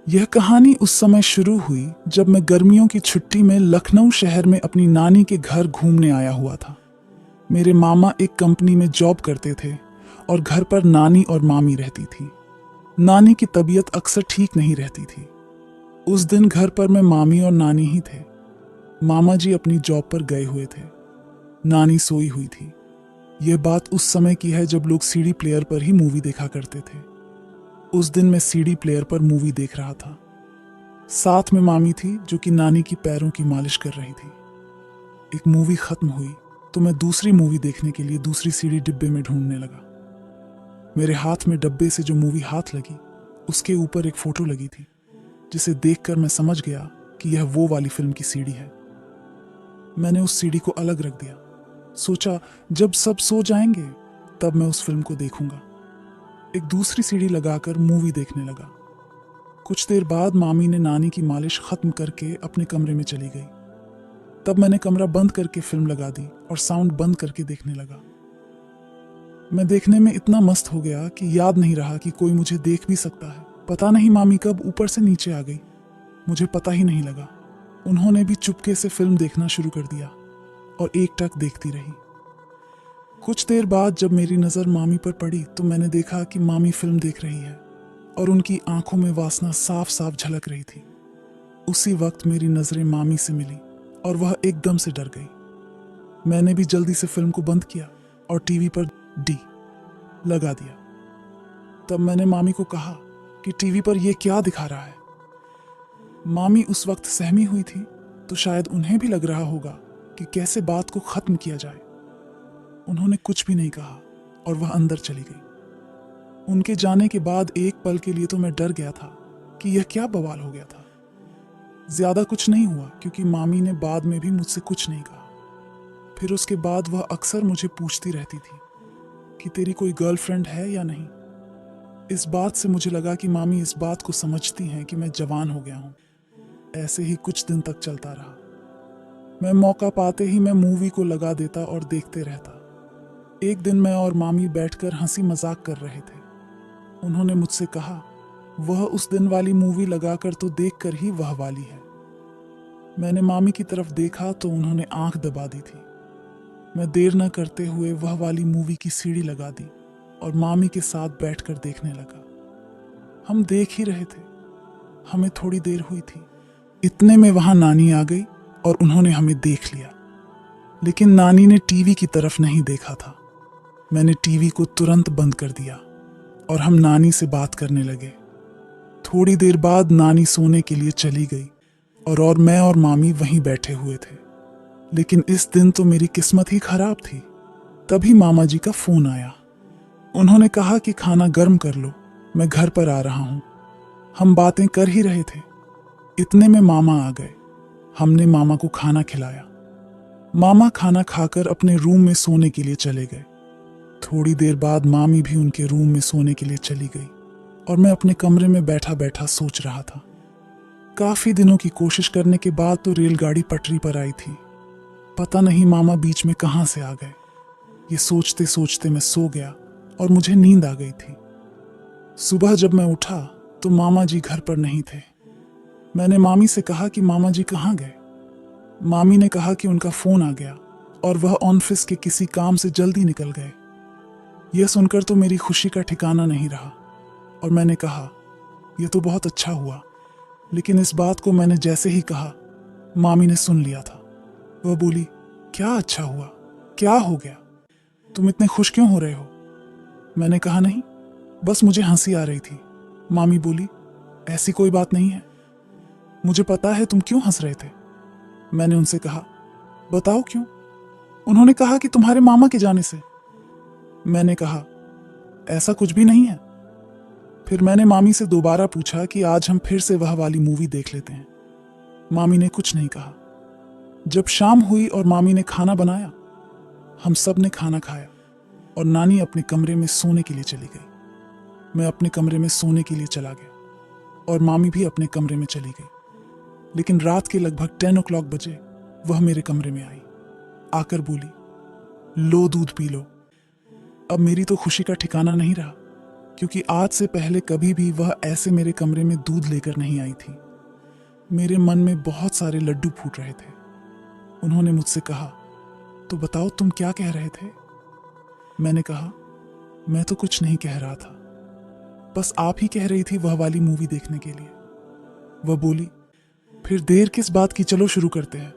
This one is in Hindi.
यह कहानी उस समय शुरू हुई जब मैं गर्मियों की छुट्टी में लखनऊ शहर में अपनी नानी के घर घूमने आया हुआ था। मेरे मामा एक कंपनी में जॉब करते थे और घर पर नानी और मामी रहती थी। नानी की तबीयत अक्सर ठीक नहीं रहती थी। उस दिन घर पर मैं मामी और नानी ही थे। मामा जी अपनी जॉब पर गए हुए थे। नानी सोई हुई थी। यह बात उस समय की है जब लोग सीडी प्लेयर पर ही मूवी देखा करते थे। उस दिन मैं सीडी प्लेयर पर मूवी देख रहा था। साथ में मामी थी जो कि नानी की पैरों की मालिश कर रही थी। एक मूवी खत्म हुई तो मैं दूसरी मूवी देखने के लिए दूसरी सीडी डिब्बे में ढूंढने लगा। मेरे हाथ में डब्बे से जो मूवी हाथ लगी उसके ऊपर एक फोटो लगी थी, जिसे देखकर मैं समझ गया कि यह वो वाली फिल्म की सीडी है। मैंने उस सीडी को अलग रख दिया। सोचा जब सब सो जाएंगे तब मैं उस फिल्म को देखूंगा। एक दूसरी सीडी लगाकर मूवी देखने लगा। कुछ देर बाद मामी ने नानी की मालिश खत्म करके अपने कमरे में चली गई। तब मैंने कमरा बंद करके फिल्म लगा दी और साउंड बंद करके देखने लगा। मैं देखने में इतना मस्त हो गया कि याद नहीं रहा कि कोई मुझे देख भी सकता है। पता नहीं मामी कब ऊपर से नीचे आ गई, मुझे पता ही नहीं लगा। उन्होंने भी चुपके से फिल्म देखना शुरू कर दिया और एकटक देखती रही। कुछ देर बाद जब मेरी नज़र मामी पर पड़ी तो मैंने देखा कि मामी फिल्म देख रही है और उनकी आंखों में वासना साफ साफ झलक रही थी। उसी वक्त मेरी नज़रें मामी से मिली और वह एकदम से डर गई। मैंने भी जल्दी से फिल्म को बंद किया और टीवी पर डी लगा दिया। तब मैंने मामी को कहा कि टीवी पर यह क्या दिखा रहा है। मामी उस वक्त सहमी हुई थी, तो शायद उन्हें भी लग रहा होगा कि कैसे बात को खत्म किया जाए। उन्होंने कुछ भी नहीं कहा और वह अंदर चली गई। उनके जाने के बाद एक पल के लिए तो मैं डर गया था कि यह क्या बवाल हो गया था। ज्यादा कुछ नहीं हुआ क्योंकि मामी ने बाद में भी मुझसे कुछ नहीं कहा। फिर उसके बाद वह अक्सर मुझे पूछती रहती थी कि तेरी कोई गर्लफ्रेंड है या नहीं। इस बात से मुझे लगा कि मामी इस बात को समझती हैं कि मैं जवान हो गया हूं। ऐसे ही कुछ दिन तक चलता रहा। मैं मौका पाते ही मैं मूवी को लगा देता और देखते रहता। एक दिन मैं और मामी बैठकर हंसी मजाक कर रहे थे। उन्होंने मुझसे कहा, वह उस दिन वाली मूवी लगाकर तो देखकर ही वह वाली है। मैंने मामी की तरफ देखा तो उन्होंने आंख दबा दी थी। मैं देर न करते हुए वह वाली मूवी की सीडी लगा दी और मामी के साथ बैठकर देखने लगा। हम देख ही रहे थे। हमें थोड़ी देर हुई थी, इतने में वहां नानी आ गई और उन्होंने हमें देख लिया। लेकिन नानी ने टीवी की तरफ नहीं देखा था। मैंने टीवी को तुरंत बंद कर दिया और हम नानी से बात करने लगे। थोड़ी देर बाद नानी सोने के लिए चली गई और मैं और मामी वहीं बैठे हुए थे। लेकिन इस दिन तो मेरी किस्मत ही खराब थी। तभी मामा जी का फोन आया। उन्होंने कहा कि खाना गर्म कर लो, मैं घर पर आ रहा हूं। हम बातें कर ही रहे थे, इतने में मामा आ गए। हमने मामा को खाना खिलाया। मामा खाना खाकर अपने रूम में सोने के लिए चले गए। थोड़ी देर बाद मामी भी उनके रूम में सोने के लिए चली गई और मैं अपने कमरे में बैठा बैठा सोच रहा था। काफी दिनों की कोशिश करने के बाद तो रेलगाड़ी पटरी पर आई थी। पता नहीं मामा बीच में कहां से आ गए। ये सोचते सोचते मैं सो गया और मुझे नींद आ गई थी। सुबह जब मैं उठा तो मामा जी घर पर नहीं थे। मैंने मामी से कहा कि मामा जी कहाँ गए। मामी ने कहा कि उनका फोन आ गया और वह ऑफिस के किसी काम से जल्दी निकल गए। यह सुनकर तो मेरी खुशी का ठिकाना नहीं रहा और मैंने कहा, यह तो बहुत अच्छा हुआ। लेकिन इस बात को मैंने जैसे ही कहा, मामी ने सुन लिया था। वह बोली, क्या अच्छा हुआ, क्या हो गया, तुम इतने खुश क्यों हो रहे हो? मैंने कहा, नहीं, बस मुझे हंसी आ रही थी। मामी बोली, ऐसी कोई बात नहीं है, मुझे पता है तुम क्यों हंस रहे थे। मैंने उनसे कहा, बताओ क्यों? उन्होंने कहा कि तुम्हारे मामा के जाने से। मैंने कहा, ऐसा कुछ भी नहीं है। फिर मैंने मामी से दोबारा पूछा कि आज हम फिर से वह वाली मूवी देख लेते हैं। मामी ने कुछ नहीं कहा। जब शाम हुई और मामी ने खाना बनाया, हम सब ने खाना खाया और नानी अपने कमरे में सोने के लिए चली गई। मैं अपने कमरे में सोने के लिए चला गया और मामी भी अपने कमरे में चली गई। लेकिन रात के लगभग 10 o'clock बजे वह मेरे कमरे में आई। आकर बोली, लो दूध पी लो। अब मेरी तो खुशी का ठिकाना नहीं रहा क्योंकि आज से पहले कभी भी वह ऐसे मेरे कमरे में दूध लेकर नहीं आई थी। मेरे मन में बहुत सारे लड्डू फूट रहे थे। उन्होंने मुझसे कहा, तो बताओ तुम क्या कह रहे थे? मैंने कहा, मैं तो कुछ नहीं कह रहा था, बस आप ही कह रही थी वह वाली मूवी देखने के लिए। वह बोली, फिर देर किस बात की, चलो शुरू करते हैं।